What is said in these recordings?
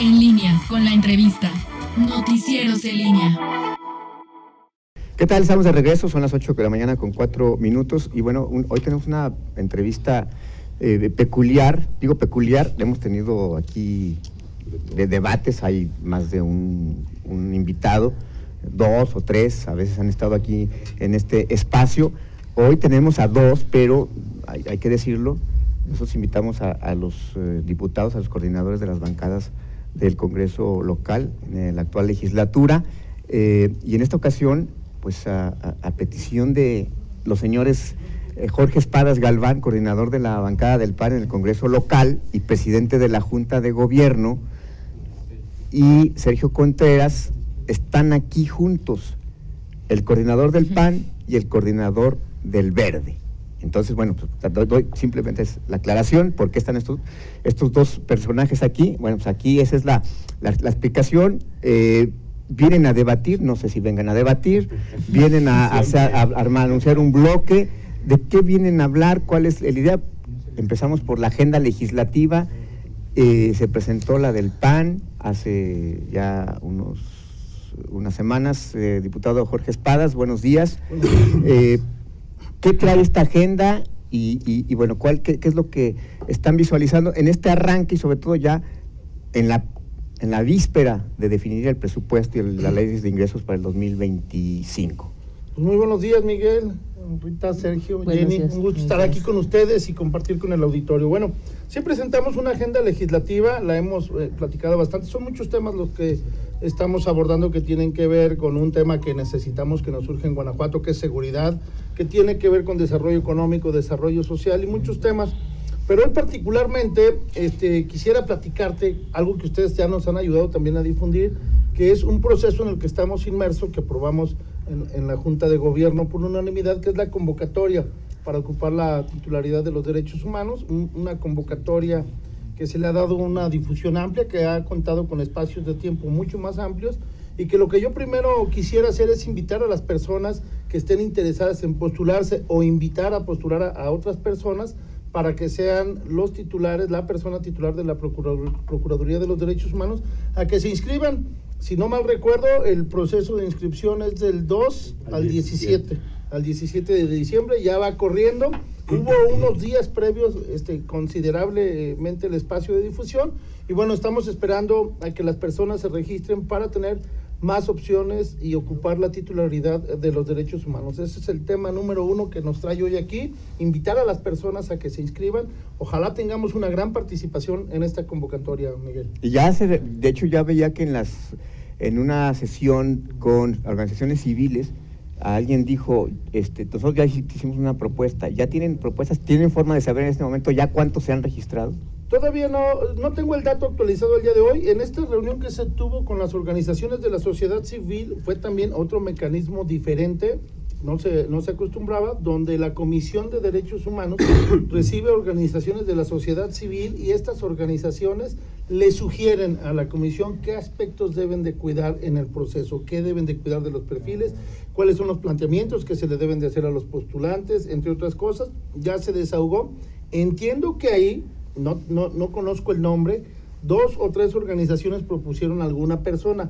En línea con la entrevista. Noticieros en línea. ¿Qué tal? Estamos de regreso, son las 8 de la mañana con 4 minutos y bueno, hoy tenemos una entrevista peculiar, hemos tenido aquí de debates, hay más de un invitado, 2 o 3, a veces han estado aquí en este espacio. Hoy tenemos a 2, pero hay que decirlo, nosotros invitamos a los diputados, a los coordinadores de las bancadas del Congreso local en la actual legislatura, y en esta ocasión, pues a petición de los señores Jorge Espadas Galván, coordinador de la bancada del PAN en el Congreso local y presidente de la Junta de Gobierno, y Sergio Contreras, están aquí juntos, el coordinador del PAN y el coordinador del Verde. Entonces, bueno, pues, doy simplemente es la aclaración, ¿por qué están estos dos personajes aquí? Bueno, pues aquí esa es la explicación. Vienen a debatir, no sé si vengan a debatir, vienen a anunciar un bloque. ¿De qué vienen a hablar? ¿Cuál es la idea? Empezamos por la agenda legislativa. Se presentó la del PAN hace ya unas semanas. Diputado Jorge Espadas, buenos días. ¿Qué trae esta agenda? Y bueno, ¿qué es lo que están visualizando en este arranque y sobre todo ya en la víspera de definir el presupuesto y la ley de ingresos para el 2025? Pues muy buenos días, Miguel, Rita, Sergio, Jenny, un gusto estar aquí con ustedes y compartir con el auditorio. Bueno, sí presentamos una agenda legislativa, la hemos platicado bastante, son muchos temas los que estamos abordando que tienen que ver con un tema que necesitamos, que nos surge en Guanajuato, que es seguridad, que tiene que ver con desarrollo económico, desarrollo social y muchos temas. Pero hoy particularmente quisiera platicarte algo que ustedes ya nos han ayudado también a difundir, que es un proceso en el que estamos inmersos, que aprobamos en la Junta de Gobierno por unanimidad, que es la convocatoria para ocupar la titularidad de los derechos humanos, una convocatoria que se le ha dado una difusión amplia, que ha contado con espacios de tiempo mucho más amplios, y que lo que yo primero quisiera hacer es invitar a las personas que estén interesadas en postularse o invitar a postular a otras personas para que sean los titulares, la persona titular de la Procuraduría de los Derechos Humanos, a que se inscriban. Si no mal recuerdo, el proceso de inscripción es del 2 al 17 de diciembre, ya va corriendo. Hubo unos días previos considerablemente el espacio de difusión, y bueno, estamos esperando a que las personas se registren para tener más opciones y ocupar la titularidad de los derechos humanos. Ese es el tema número 1 que nos trae hoy aquí, invitar a las personas a que se inscriban. Ojalá tengamos una gran participación en esta convocatoria, Miguel. Y de hecho ya veía que en una sesión con organizaciones civiles, alguien dijo, nosotros ya hicimos una propuesta, ¿ya tienen propuestas? ¿Tienen forma de saber en este momento ya cuántos se han registrado? Todavía no tengo el dato actualizado el día de hoy. En esta reunión que se tuvo con las organizaciones de la sociedad civil fue también otro mecanismo diferente, no se acostumbraba, donde la Comisión de Derechos Humanos recibe organizaciones de la sociedad civil y estas organizaciones le sugieren a la Comisión qué aspectos deben de cuidar en el proceso, qué deben de cuidar de los perfiles, cuáles son los planteamientos que se le deben de hacer a los postulantes, entre otras cosas. Ya se desahogó. Entiendo que ahí, no conozco el nombre, 2 o 3 organizaciones propusieron a alguna persona,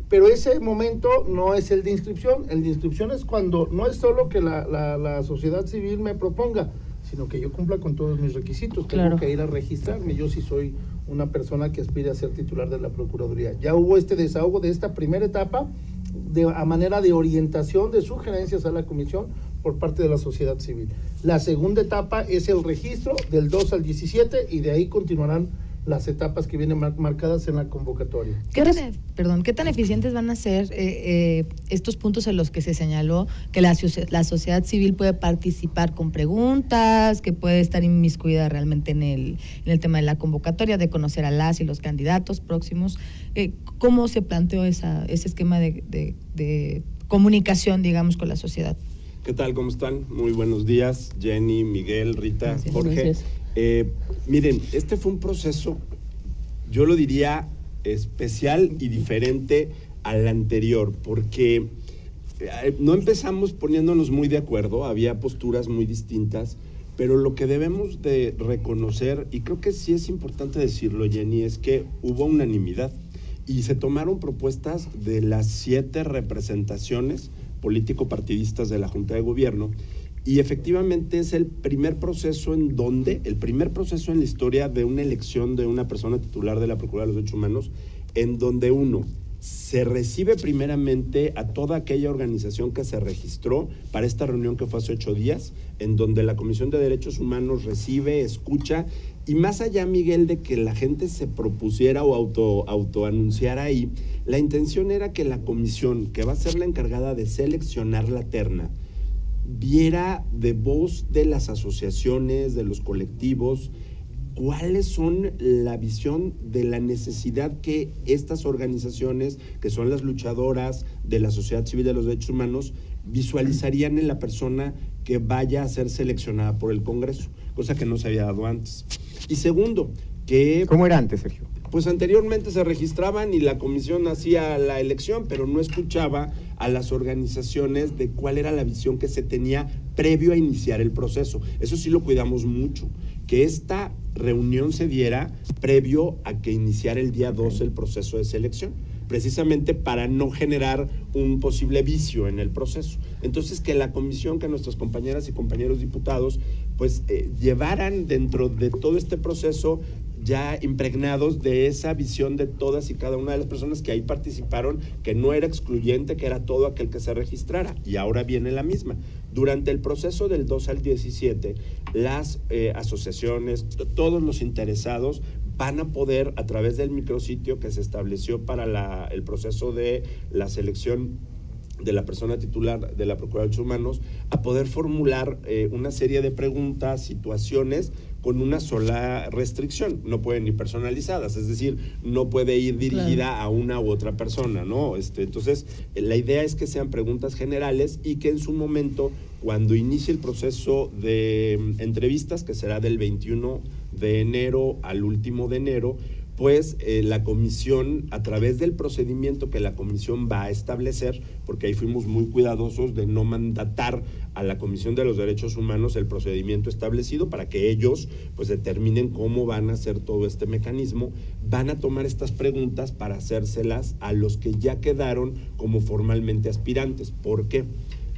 pero ese momento no es el de inscripción. El de inscripción es cuando no es solo que la sociedad civil me proponga, sino que yo cumpla con todos mis requisitos. Tengo que ir a registrarme, yo sí soy una persona que aspira a ser titular de la Procuraduría. Ya hubo este desahogo de esta primera etapa, a manera de orientación, de sugerencias a la Comisión por parte de la sociedad civil. La segunda etapa es el registro del 2 al 17 y de ahí continuarán las etapas que vienen marcadas en la convocatoria. ¿Qué tan eficientes van a ser estos puntos en los que se señaló que la sociedad civil puede participar con preguntas, que puede estar inmiscuida realmente en el tema de la convocatoria, de conocer a las y los candidatos próximos? ¿Cómo se planteó ese esquema de comunicación, digamos, con la sociedad? ¿Qué tal? ¿Cómo están? Muy buenos días, Jenny, Miguel, Rita, gracias, Jorge. Gracias. Miren, este fue un proceso, yo lo diría, especial y diferente al anterior, porque no empezamos poniéndonos muy de acuerdo, había posturas muy distintas, pero lo que debemos de reconocer, y creo que sí es importante decirlo, Jenny, es que hubo unanimidad y se tomaron propuestas de las 7 representaciones político-partidistas de la Junta de Gobierno, y efectivamente es el primer proceso en la historia de una elección de una persona titular de la Procuraduría de los Derechos Humanos, en donde se recibe primeramente a toda aquella organización que se registró para esta reunión que fue hace 8 días, en donde la Comisión de Derechos Humanos recibe, escucha, y más allá, Miguel, de que la gente se propusiera o autoanunciara ahí, la intención era que la comisión, que va a ser la encargada de seleccionar la terna, viera de voz de las asociaciones, de los colectivos, cuáles son la visión de la necesidad que estas organizaciones, que son las luchadoras de la sociedad civil de los derechos humanos, visualizarían en la persona que vaya a ser seleccionada por el Congreso, cosa que no se había dado antes. Y segundo, que... ¿Cómo era antes, Sergio? Pues anteriormente se registraban y la comisión hacía la elección, pero no escuchaba a las organizaciones de cuál era la visión que se tenía previo a iniciar el proceso. Eso sí lo cuidamos mucho, que esta reunión se diera previo a que iniciara el día 12 el proceso de selección, precisamente para no generar un posible vicio en el proceso. Entonces, que la comisión, que nuestras compañeras y compañeros diputados, pues llevaran dentro de todo este proceso ya impregnados de esa visión de todas y cada una de las personas que ahí participaron, que no era excluyente, que era todo aquel que se registrara, y ahora viene la misma. Durante el proceso del 2 al 17, las asociaciones, todos los interesados van a poder, a través del micrositio que se estableció para el proceso de la selección de la persona titular de la Procuraduría de Derechos Humanos, a poder formular una serie de preguntas, situaciones, con una sola restricción. No pueden ir personalizadas, es decir, no puede ir dirigida a una u otra persona, ¿no? Entonces, la idea es que sean preguntas generales y que en su momento, cuando inicie el proceso de entrevistas, que será del 21 de enero al último de enero, pues la comisión, a través del procedimiento que la comisión va a establecer, porque ahí fuimos muy cuidadosos de no mandatar a la Comisión de los Derechos Humanos el procedimiento establecido para que ellos pues determinen cómo van a hacer todo este mecanismo, van a tomar estas preguntas para hacérselas a los que ya quedaron como formalmente aspirantes. ¿Por qué?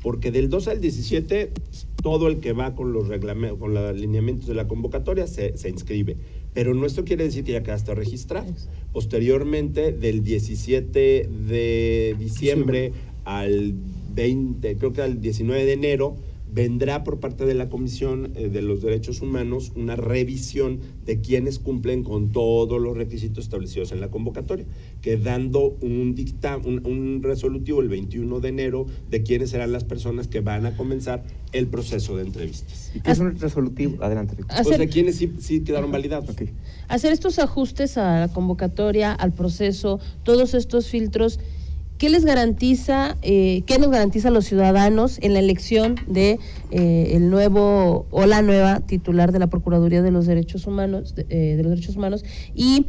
Porque del 2 al 17, todo el que va con los alineamientos de la convocatoria se inscribe. Pero no, esto quiere decir que ya quedaste registrado. Posteriormente, del 17 de diciembre al 20, creo que al 19 de enero, vendrá por parte de la Comisión de los Derechos Humanos una revisión de quienes cumplen con todos los requisitos establecidos en la convocatoria, quedando un resolutivo el 21 de enero de quiénes serán las personas que van a comenzar el proceso de entrevistas. ¿Y qué es un resolutivo? Adelante. O sea, quienes sí quedaron validados. Okay. Hacer estos ajustes a la convocatoria, al proceso, todos estos filtros, ¿qué les garantiza, qué nos garantiza a los ciudadanos en la elección de el nuevo o la nueva titular de la Procuraduría de los Derechos Humanos, de los Derechos Humanos? Y,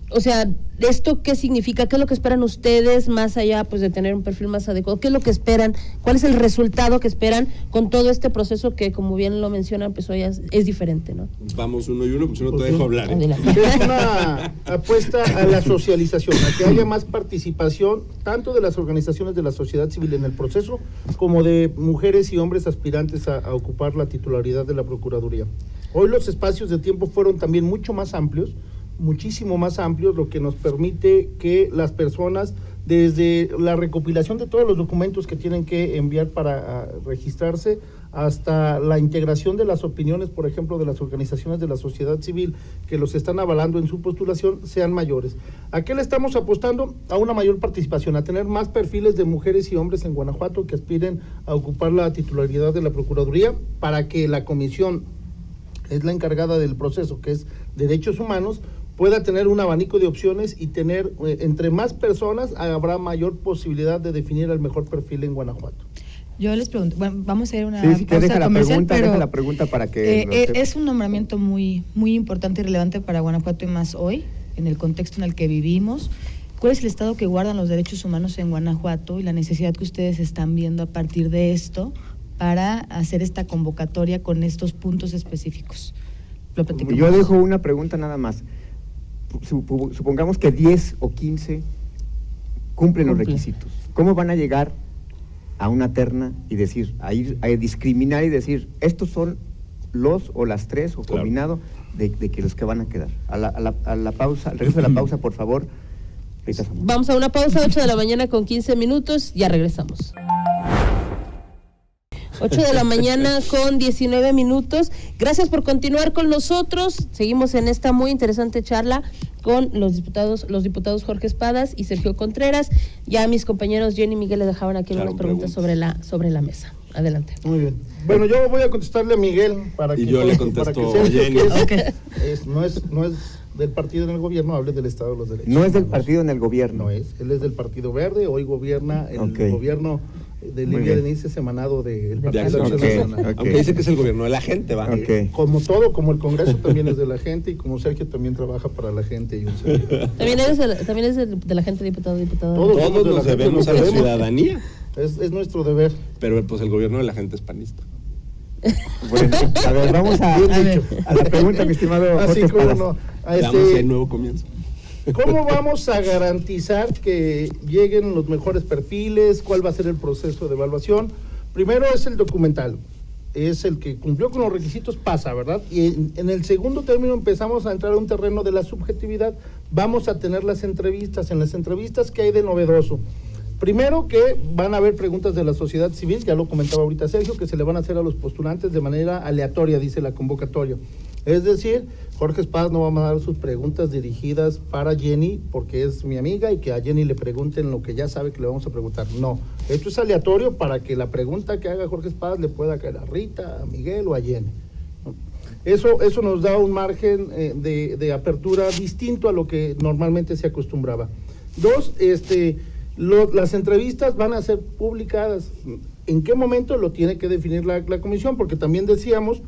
o sea, ¿esto qué significa? ¿Qué es lo que esperan ustedes más allá pues de tener un perfil más adecuado? ¿Qué es lo que esperan? ¿Cuál es el resultado que esperan con todo este proceso que, como bien lo mencionan, pues hoy es diferente, ¿no? Vamos uno y uno, pues yo no te dejo hablar. Es una apuesta a la socialización, a que haya más participación tanto de las organizaciones de la sociedad civil en el proceso como de mujeres y hombres aspirantes a ocupar la titularidad de la Procuraduría. Hoy los espacios de tiempo fueron también mucho más amplios, muchísimo más amplios, lo que nos permite que las personas, desde la recopilación de todos los documentos que tienen que enviar para registrarse, hasta la integración de las opiniones, por ejemplo, de las organizaciones de la sociedad civil que los están avalando en su postulación, sean mayores. ¿A qué le estamos apostando? A una mayor participación, a tener más perfiles de mujeres y hombres en Guanajuato que aspiren a ocupar la titularidad de la Procuraduría, para que la comisión, es la encargada del proceso, que es Derechos Humanos, pueda tener un abanico de opciones y tener, entre más personas, habrá mayor posibilidad de definir el mejor perfil en Guanajuato. Yo les pregunto, bueno, vamos a hacer una pausa comercial, pero deja la pregunta para que... es un nombramiento muy, muy importante y relevante para Guanajuato, y más hoy, en el contexto en el que vivimos. ¿Cuál es el estado que guardan los derechos humanos en Guanajuato y la necesidad que ustedes están viendo a partir de esto para hacer esta convocatoria con estos puntos específicos? Lo platicamos. Yo dejo una pregunta nada más. Supongamos que 10 o 15 cumplen los requisitos. ¿Cómo van a llegar a una terna y decir, a discriminar y decir, estos son los o las 3 o combinado de que los que van a quedar? A la pausa, al regreso de la pausa, por favor. Vamos a una pausa, 8 de la mañana con 15 minutos, ya regresamos. 8 de la mañana con 19 minutos. Gracias por continuar con nosotros. Seguimos en esta muy interesante charla con los diputados Jorge Espadas y Sergio Contreras. Ya mis compañeros Jenny y Miguel le dejaban aquí algunas preguntas sobre la mesa. Adelante. Muy bien. Bueno, yo voy a contestarle a Miguel para que yo le contesto a Jenny. No es del partido en el gobierno, hable del Estado de los Derechos. No es del partido en el gobierno. No es. Él es del Partido Verde. Hoy gobierna el gobierno de Lilia Denise, emanado del Partido Nacional. Aunque dice que es el gobierno de la gente, va. Como todo, como el Congreso también es de la gente y como Sergio también trabaja para la gente y un servidor. ¿También es de la gente, diputado? Todos nos debemos a la ciudadanía. Es nuestro deber. Pero pues el gobierno de la gente es panista. Bueno, a ver, vamos a la pregunta, mi estimado Jorge Espadas. Damos el nuevo comienzo. ¿Cómo vamos a garantizar que lleguen los mejores perfiles? ¿Cuál va a ser el proceso de evaluación? Primero es el documental, es el que cumplió con los requisitos, pasa, ¿verdad? Y en el segundo término empezamos a entrar a un terreno de la subjetividad. Vamos a tener las entrevistas. En las entrevistas, ¿qué hay de novedoso? Primero que van a haber preguntas de la sociedad civil, ya lo comentaba ahorita Sergio, que se le van a hacer a los postulantes de manera aleatoria, dice la convocatoria. Es decir, Jorge Espadas no va a mandar sus preguntas dirigidas para Jenny, porque es mi amiga, y que a Jenny le pregunten lo que ya sabe que le vamos a preguntar. No, esto es aleatorio para que la pregunta que haga Jorge Espadas le pueda caer a Rita, a Miguel o a Jenny. Eso nos da un margen de apertura distinto a lo que normalmente se acostumbraba. Dos, las entrevistas van a ser publicadas. ¿En qué momento? Lo tiene que definir la comisión, porque también decíamos,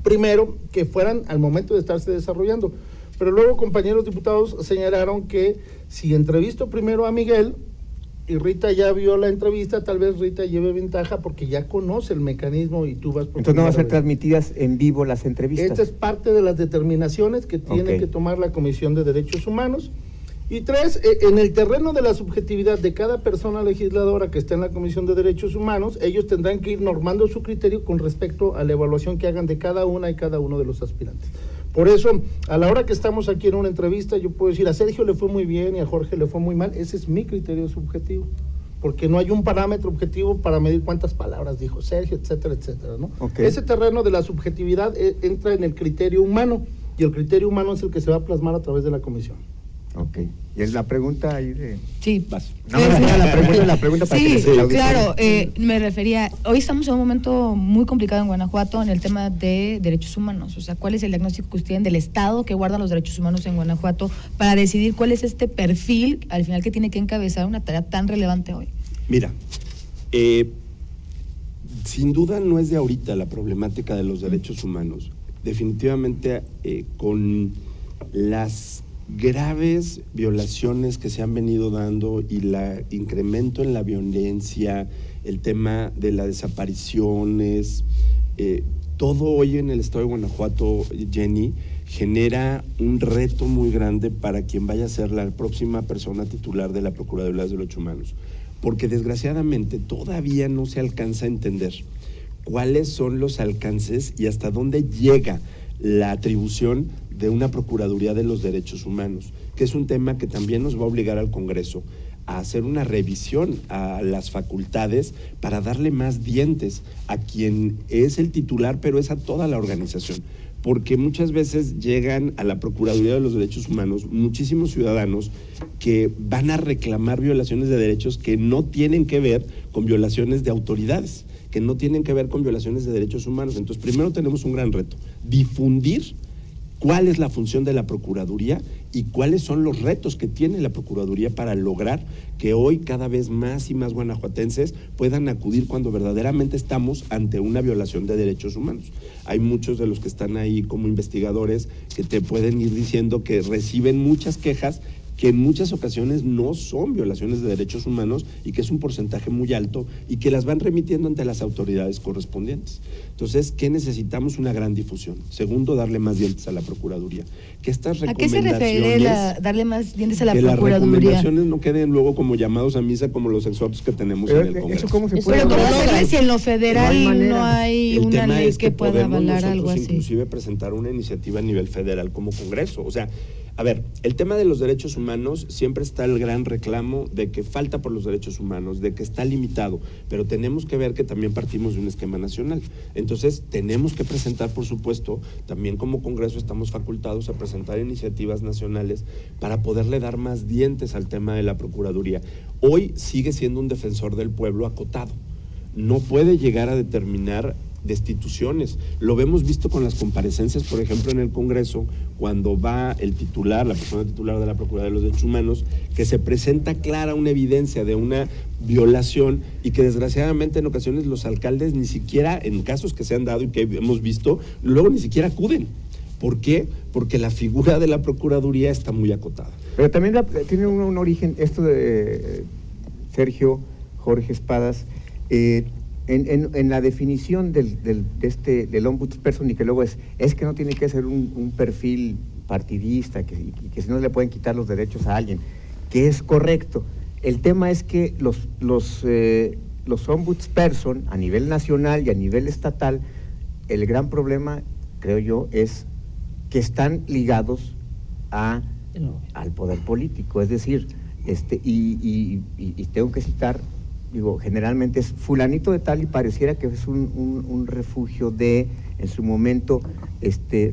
primero, que fueran al momento de estarse desarrollando. Pero luego compañeros diputados señalaron que si entrevisto primero a Miguel y Rita ya vio la entrevista, tal vez Rita lleve ventaja porque ya conoce el mecanismo y tú vas por Entonces no van a ser transmitidas en vivo las entrevistas. Esta es parte de las determinaciones que tiene que tomar la Comisión de Derechos Humanos. Y tres, en el terreno de la subjetividad de cada persona legisladora que está en la Comisión de Derechos Humanos, ellos tendrán que ir normando su criterio con respecto a la evaluación que hagan de cada una y cada uno de los aspirantes. Por eso, a la hora que estamos aquí en una entrevista, yo puedo decir, a Sergio le fue muy bien y a Jorge le fue muy mal. Ese es mi criterio subjetivo, porque no hay un parámetro objetivo para medir cuántas palabras dijo Sergio, etcétera, etcétera, ¿no? Ese terreno de la subjetividad entra en el criterio humano, y el criterio humano es el que se va a plasmar a través de la comisión. Ok. ¿Y es la pregunta ahí de...? Sí. Vas. No, la pregunta para sí, que claro. Me refería, hoy estamos en un momento muy complicado en Guanajuato en el tema de derechos humanos. O sea, ¿cuál es el diagnóstico que ustedes tienen del Estado que guarda los derechos humanos en Guanajuato para decidir cuál es este perfil, al final, que tiene que encabezar una tarea tan relevante hoy? Mira, sin duda no es de ahorita la problemática de los derechos humanos. Definitivamente con las graves violaciones que se han venido dando y el incremento en la violencia, el tema de las desapariciones, todo hoy en el estado de Guanajuato, Jenny, genera un reto muy grande para quien vaya a ser la próxima persona titular de la Procuraduría de los Derechos Humanos, porque desgraciadamente todavía no se alcanza a entender cuáles son los alcances y hasta dónde llega la atribución de una Procuraduría de los Derechos Humanos, que es un tema que también nos va a obligar al Congreso a hacer una revisión a las facultades para darle más dientes a quien es el titular, pero es a toda la organización. Porque muchas veces llegan a la Procuraduría de los Derechos Humanos muchísimos ciudadanos que van a reclamar violaciones de derechos que no tienen que ver con violaciones de autoridades, que no tienen que ver con violaciones de derechos humanos. Entonces, primero tenemos un gran reto, difundir cuál es la función de la Procuraduría y cuáles son los retos que tiene la Procuraduría para lograr que hoy cada vez más y más guanajuatenses puedan acudir cuando verdaderamente estamos ante una violación de derechos humanos. Hay muchos de los que están ahí como investigadores que te pueden ir diciendo que reciben muchas quejas que en muchas ocasiones no son violaciones de derechos humanos y que es un porcentaje muy alto y que las van remitiendo ante las autoridades correspondientes. Entonces, ¿qué necesitamos? Una gran difusión. Segundo, darle más dientes a la Procuraduría. Que estas recomendaciones... ¿A qué se refiere darle más dientes a la que Procuraduría? las recomendaciones no queden luego como llamados a misa como los exhortos que tenemos en el Congreso. ¿Eso cómo se puede? Pero ¿cómo hacerle si en lo federal no hay una ley que pueda avalar algo así? Inclusive presentar una iniciativa a nivel federal como Congreso. O sea, a ver, el tema de los derechos humanos, siempre está el gran reclamo de que falta por los derechos humanos, de que está limitado, pero tenemos que ver que también partimos de un esquema nacional. Entonces, tenemos que presentar, por supuesto, también como Congreso estamos facultados a presentar iniciativas nacionales para poderle dar más dientes al tema de la Procuraduría. Hoy sigue siendo un defensor del pueblo acotado. No puede llegar a determinar destituciones. Lo hemos visto con las comparecencias, por ejemplo, en el Congreso, cuando va el titular, la persona titular de la Procuraduría de los Derechos Humanos, que se presenta clara una evidencia de una violación y que desgraciadamente en ocasiones los alcaldes ni siquiera, en casos que se han dado y que hemos visto, luego ni siquiera acuden. ¿Por qué? Porque la figura de la Procuraduría está muy acotada. Pero también tiene un origen, esto de Sergio, Jorge Espadas, en la definición del ombudsperson, y que luego es que no tiene que ser un perfil partidista, y que si no le pueden quitar los derechos a alguien, que es correcto. El tema es que los ombudsperson a nivel nacional y a nivel estatal, el gran problema, creo yo, es que están ligados al poder político, es decir, y tengo que citar, digo, generalmente es fulanito de tal, y pareciera que es un refugio en su momento,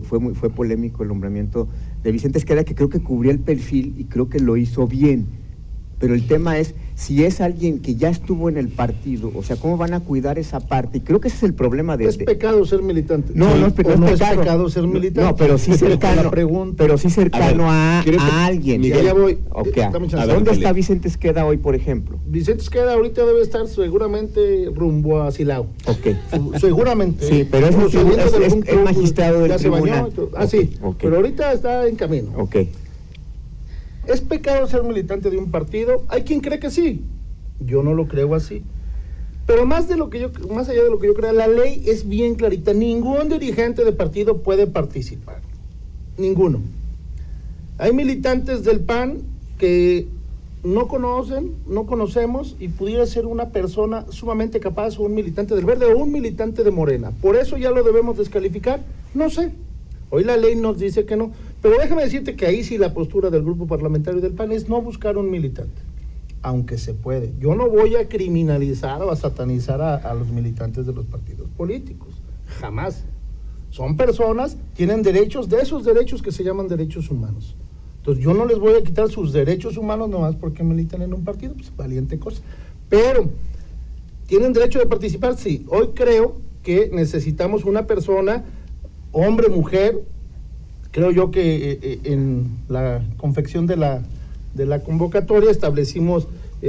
fue polémico el nombramiento de Vicente Esqueda, que creo que cubría el perfil y creo que lo hizo bien, pero el tema es, si es alguien que ya estuvo en el partido, o sea, ¿cómo van a cuidar esa parte? Y creo que ese es el problema de... ¿Es pecado ser militante? No, no es pecado ser militante. No, pero sí cercano, a alguien. Miguel, ya voy. Okay. ¿Dónde está Vicente Esqueda hoy, por ejemplo? Vicente Esqueda ahorita debe estar seguramente rumbo a Silao. Ok. Seguramente. Sí, pero es magistrado del tribunal. Sí, pero ahorita está en camino. Ok. ¿Es pecado ser militante de un partido? Hay quien cree que sí. Yo no lo creo así. Pero más allá de lo que yo creo, la ley es bien clarita. Ningún dirigente de partido puede participar. Ninguno. Hay militantes del PAN que no conocemos, y pudiera ser una persona sumamente capaz, o un militante del Verde o un militante de Morena. ¿Por eso ya lo debemos descalificar? No sé. Hoy la ley nos dice que no, pero déjame decirte que ahí sí la postura del grupo parlamentario del PAN es no buscar un militante, aunque se puede. Yo no voy a criminalizar o a satanizar a los militantes de los partidos políticos, jamás. Son personas, tienen derechos, de esos derechos que se llaman derechos humanos. Entonces yo no les voy a quitar sus derechos humanos nomás porque militan en un partido, pues valiente cosa. Pero, ¿tienen derecho de participar? Sí. Hoy creo que necesitamos una persona, hombre, mujer. Creo yo que en la confección de la convocatoria establecimos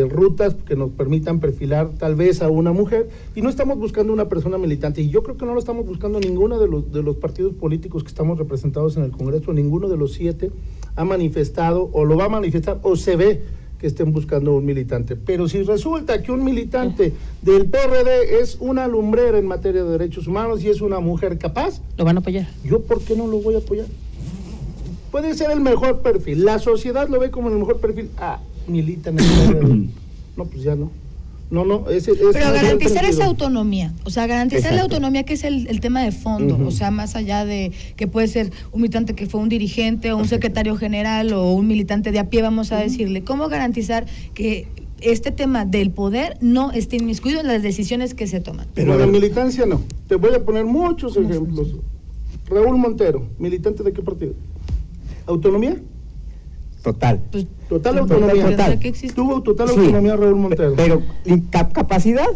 rutas que nos permitan perfilar tal vez a una mujer, y no estamos buscando una persona militante, y yo creo que no lo estamos buscando ninguno de los partidos políticos que estamos representados en el Congreso. Ninguno de los 7 ha manifestado, o lo va a manifestar, o se ve que estén buscando un militante. Pero si resulta que un militante del PRD es una lumbrera en materia de derechos humanos y es una mujer capaz, ¿lo van a apoyar? ¿Yo por qué no lo voy a apoyar? Puede ser el mejor perfil, la sociedad lo ve como el mejor perfil. Milita en el PRD. No, pues ya no. Pero garantizar esa autonomía, o sea, garantizar la autonomía, que es el tema de fondo, o sea, más allá de que puede ser un militante que fue un dirigente o un secretario general o un militante de a pie, vamos a decirle, ¿cómo garantizar que este tema del poder no esté inmiscuido en las decisiones que se toman? Pero la militancia no. Te voy a poner muchos ejemplos. Raúl Montero, ¿militante de qué partido? ¿Autonomía? Total. Pues, total autonomía. Total. Tuvo total autonomía Raúl Montero. Pero ¿capacidad?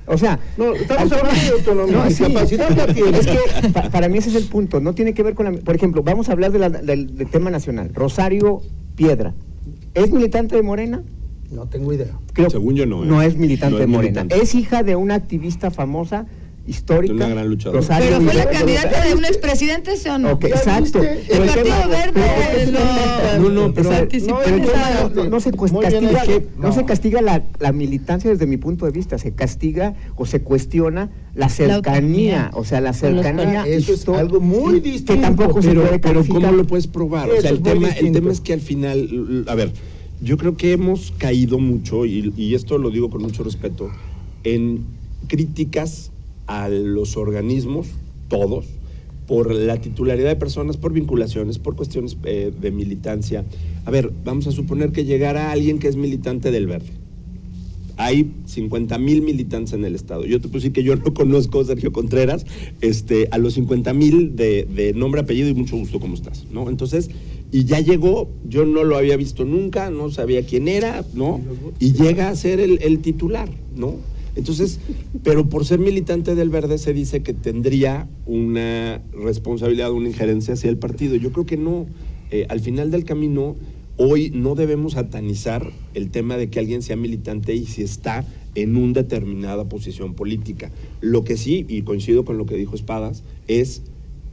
O sea... No, estamos hablando de autonomía. No, sí. Capacidad ya tiene. Es que para mí ese es el punto. No tiene que ver con la... Por ejemplo, vamos a hablar del tema nacional. Rosario Piedra. ¿Es militante de Morena? No tengo idea. Según yo no. No es militante de Morena. Militante. Es hija de una activista famosa, histórica. Una gran luchadora. Rosario ¿pero fue la Piedra, candidata de un expresidente, sí o no? Okay, exacto. El Partido Verde No se castiga la militancia desde mi punto de vista, se castiga o se cuestiona la cercanía, o sea, la cercanía. Eso es algo muy distinto. Que tampoco se puede pero calificar. ¿cómo lo puedes probar? O sea, el tema es que al final, a ver, yo creo que hemos caído mucho, y esto lo digo con mucho respeto, en críticas a los organismos, todos, por la titularidad de personas, por vinculaciones, por cuestiones de militancia. A ver, vamos a suponer que llegara alguien que es militante del Verde. Hay 50,000 militantes en el estado. Yo te puedo decir que yo no conozco a Sergio Contreras, a los 50,000 de nombre, apellido y mucho gusto, ¿cómo estás? ¿No? Entonces, y ya llegó, yo no lo había visto nunca, no sabía quién era, ¿no? Y llega a ser el titular, ¿no? Entonces, pero por ser militante del Verde se dice que tendría una responsabilidad, una injerencia hacia el partido. Yo creo que no. Al final del camino, hoy no debemos satanizar el tema de que alguien sea militante y si está en una determinada posición política. Lo que sí, y coincido con lo que dijo Espadas, es,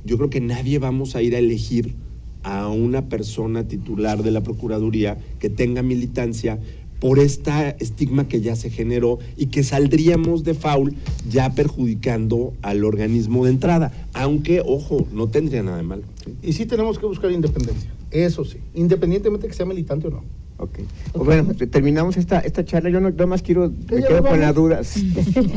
yo creo que nadie vamos a ir a elegir a una persona titular de la Procuraduría que tenga militancia por esta estigma que ya se generó y que saldríamos de foul ya perjudicando al organismo de entrada, aunque, ojo, no tendría nada de malo. Y sí tenemos que buscar independencia, eso sí, independientemente que sea militante o no. Okay. Bueno, terminamos esta charla. Yo no más quiero, me quedo con la duda. Sí, es el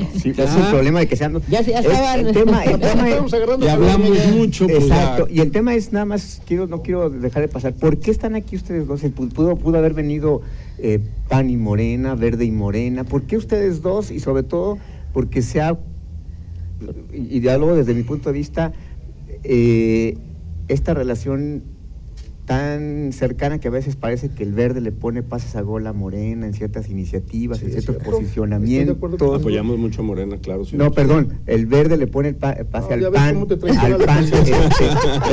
problema de que sean. Ya estaban. El tema agarrando. Ya hablamos mucho. Exacto. Y el tema es nada más, no quiero dejar de pasar. ¿Por qué están aquí ustedes dos? Pudo haber venido PAN y Morena, Verde y Morena. ¿Por qué ustedes dos? Y sobre todo, porque y diálogo desde mi punto de vista, esta relación tan cercana que a veces parece que el Verde le pone pases a gol a Morena en ciertas iniciativas, en ciertos posicionamientos. Apoyamos mucho a Morena, claro. Sí, no, perdón, el Verde le pone el pase al PAN, le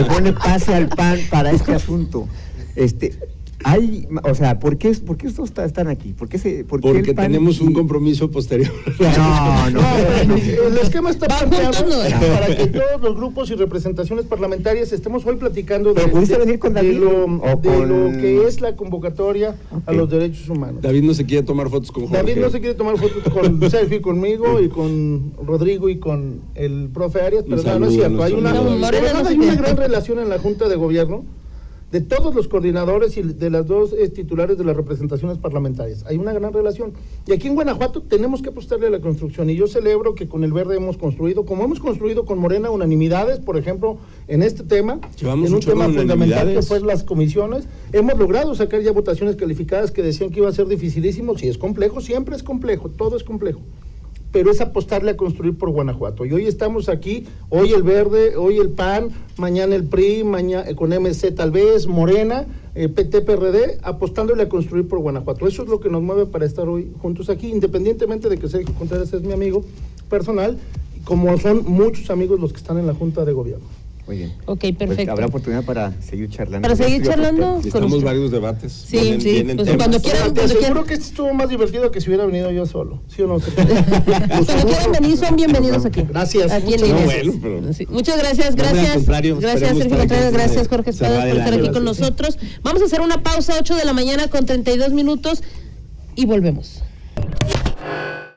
pone pase al PAN para este asunto. ¿Por qué estos están aquí? Porque el PAN tenemos un compromiso posterior. El esquema está planteado para que todos los grupos y representaciones parlamentarias estemos hoy platicando de lo que es la convocatoria a los derechos humanos. David no se quiere tomar fotos con Jorge. David no se quiere tomar fotos con Sergio y conmigo y con Rodrigo y con el profe Arias, pero no es cierto. Hay una gran relación en la Junta de Gobierno de todos los coordinadores y de las dos titulares de las representaciones parlamentarias. Hay una gran relación. Y aquí en Guanajuato tenemos que apostarle a la construcción. Y yo celebro que con el Verde hemos construido, como hemos construido con Morena, unanimidades, por ejemplo, en este tema, en un tema fundamental que fue las comisiones. Hemos logrado sacar ya votaciones calificadas que decían que iba a ser dificilísimo. Si es complejo, siempre es complejo, todo es complejo. Pero es apostarle a construir por Guanajuato. Y hoy estamos aquí, hoy el Verde, hoy el PAN, mañana el PRI, mañana con MC tal vez, Morena, PT, PRD, apostándole a construir por Guanajuato. Eso es lo que nos mueve para estar hoy juntos aquí, independientemente de que Sergio Contreras es mi amigo personal, como son muchos amigos los que están en la Junta de Gobierno. Muy bien. Ok, perfecto. Pues habrá oportunidad para seguir charlando. Estamos varios debates. Sí, vienen pues cuando quieran. Te aseguro que este estuvo más divertido que si hubiera venido yo solo. ¿Sí o no? Cuando quieran venir, son bienvenidos aquí. Gracias. Aquí muchas gracias. Gracias, Sergio Contreras. Gracias, Jorge Espadas, por estar aquí con nosotros. Vamos a hacer una pausa, 8 de la mañana con 32 minutos y volvemos.